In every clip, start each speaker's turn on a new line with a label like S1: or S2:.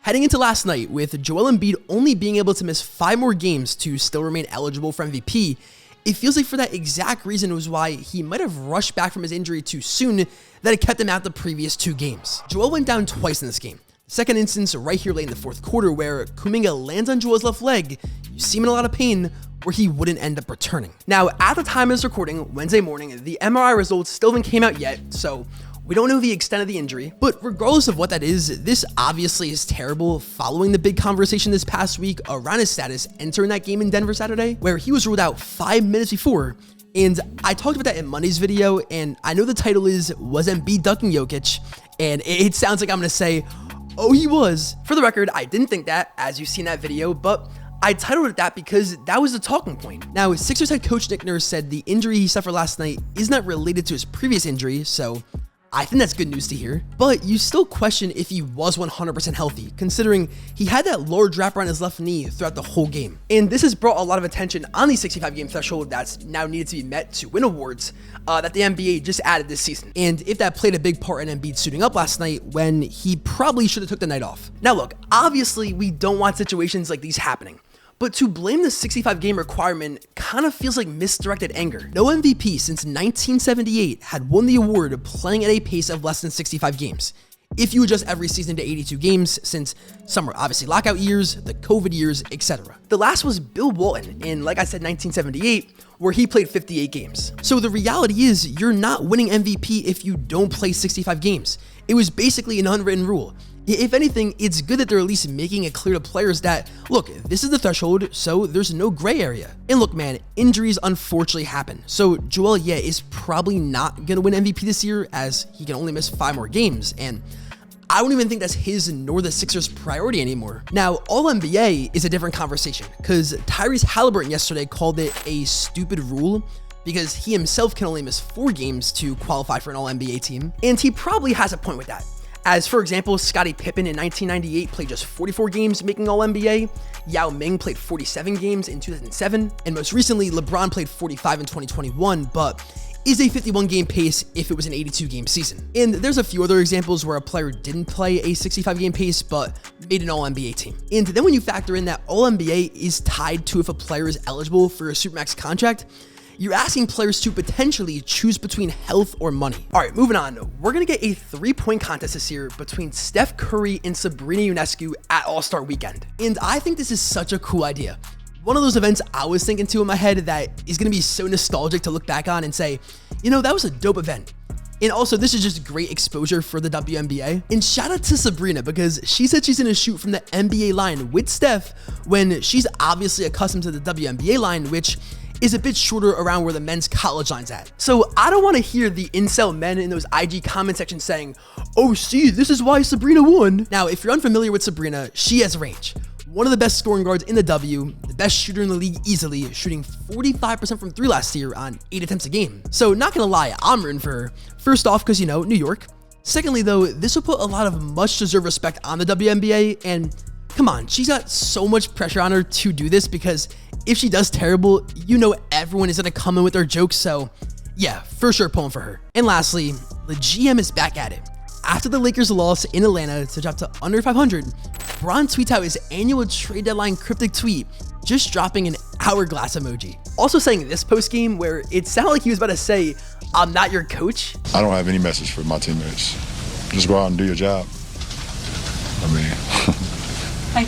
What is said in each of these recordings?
S1: Heading into last night, with Joel Embiid only being able to miss 5 more games to still remain eligible for MVP, it feels like for that exact reason was why he might have rushed back from his injury too soon that it kept him out the previous 2 games. Joel went down twice in this game. The second instance right here late in the 4th quarter where Kuminga lands on Joel's left leg, you see him in a lot of pain, where he wouldn't end up returning. Now, at the time of this recording, Wednesday morning, the MRI results still haven't came out yet, so we don't know the extent of the injury, but regardless of what that is, this obviously is terrible following the big conversation this past week around his status entering that game in Denver Saturday, where he was ruled out 5 minutes before. And I talked about that in Monday's video, and I know the title is, was Embiid ducking Jokic? And it sounds like I'm gonna say, oh, he was. For the record, I didn't think that, as you've seen that video, but I titled it that because that was the talking point. Now, Sixers head coach Nick Nurse said the injury he suffered last night is not related to his previous injury, so I think that's good news to hear, but you still question if he was 100% healthy, considering he had that large wrap around his left knee throughout the whole game. And this has brought a lot of attention on the 65-game threshold that's now needed to be met to win awards that the NBA just added this season. And if that played a big part in Embiid suiting up last night when he probably should have took the night off. Now look, obviously we don't want situations like these happening, but to blame the 65-game requirement kind of feels like misdirected anger. No MVP since 1978 had won the award playing at a pace of less than 65 games. If you adjust every season to 82 games, since some were obviously lockout years, the COVID years, etc. The last was Bill Walton in, like I said, 1978, where he played 58 games. So the reality is you're not winning MVP if you don't play 65 games. It was basically an unwritten rule. If anything, it's good that they're at least making it clear to players that, look, this is the threshold, so there's no gray area. And look, man, injuries unfortunately happen. So Joel, is probably not gonna win MVP this year as he can only miss 5 more games. And I don't even think that's his nor the Sixers' priority anymore. Now, All-NBA is a different conversation because Tyrese Halliburton yesterday called it a stupid rule because he himself can only miss 4 games to qualify for an All-NBA team. And he probably has a point with that. As for example, Scottie Pippen in 1998 played just 44 games making All-NBA, Yao Ming played 47 games in 2007, and most recently LeBron played 45 in 2021, but is a 51-game pace if it was an 82-game season. And there's a few other examples where a player didn't play a 65-game pace but made an All-NBA team. And then when you factor in that All-NBA is tied to if a player is eligible for a Supermax contract, you're asking players to potentially choose between health or money. All right, moving on. We're gonna get a 3-point contest this year between Steph Curry and Sabrina Ionescu at All-Star Weekend. And I think this is such a cool idea. One of those events I was thinking to in my head that is gonna be so nostalgic to look back on and say, you know, that was a dope event. And also, this is just great exposure for the WNBA. And shout out to Sabrina because she said she's gonna shoot from the NBA line with Steph when she's obviously accustomed to the WNBA line, which is a bit shorter around where the men's college line's at. So I don't want to hear the incel men in those IG comment sections saying, oh, see, this is why Sabrina won. Now, if you're unfamiliar with Sabrina, she has range. One of the best scoring guards in the W, the best shooter in the league easily, shooting 45% from 3 last year on 8 attempts a game. So not gonna lie, I'm rooting for her. First off, because, you know, New York. Secondly, though, this will put a lot of much deserved respect on the WNBA, and come on, she's got so much pressure on her to do this because if she does terrible, you know everyone is gonna come in with their jokes, so yeah, for sure pulling for her. And lastly, LeGM is back at it. After the Lakers' loss in Atlanta to drop to under 500, Bron tweets out his annual trade deadline cryptic tweet, just dropping an hourglass emoji. Also saying this post-game where it sounded like he was about to say, I'm not your coach.
S2: I don't have any message for my teammates. Just go out and do your job. I mean,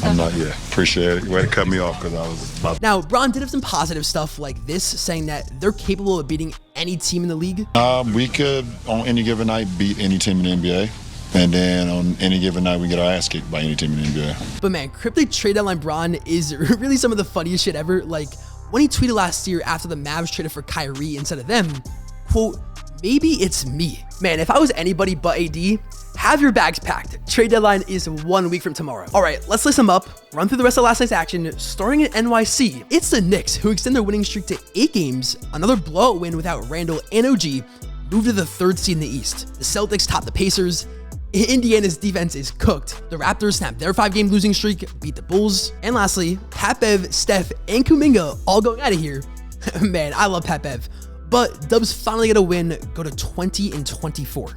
S2: I'm not, appreciate it. Way to cut me off because I was about.
S1: Now, Bron did have some positive stuff like this, saying that they're capable of beating any team in the league.
S2: We could, on any given night, beat any team in the NBA. And then on any given night, we get our ass kicked by any team in the NBA.
S1: But man, cryptic trade deadline Bron is really some of the funniest shit ever. Like, when he tweeted last year after the Mavs traded for Kyrie instead of them, quote, maybe it's me. Man, if I was anybody but AD, have your bags packed. Trade deadline is 1 week from tomorrow. All right, let's list them up, run through the rest of last night's action, starting at NYC. It's the Knicks, who extend their winning streak to 8 games, another blowout win without Randall and OG, moved to the 3rd seed in the East. The Celtics top the Pacers. Indiana's defense is cooked. The Raptors snapped their 5-game losing streak, beat the Bulls. And lastly, Pat Bev, Steph, and Kuminga all going out of here. Man, I love Pat Bev. But Dubs finally get a win, go to 20-24.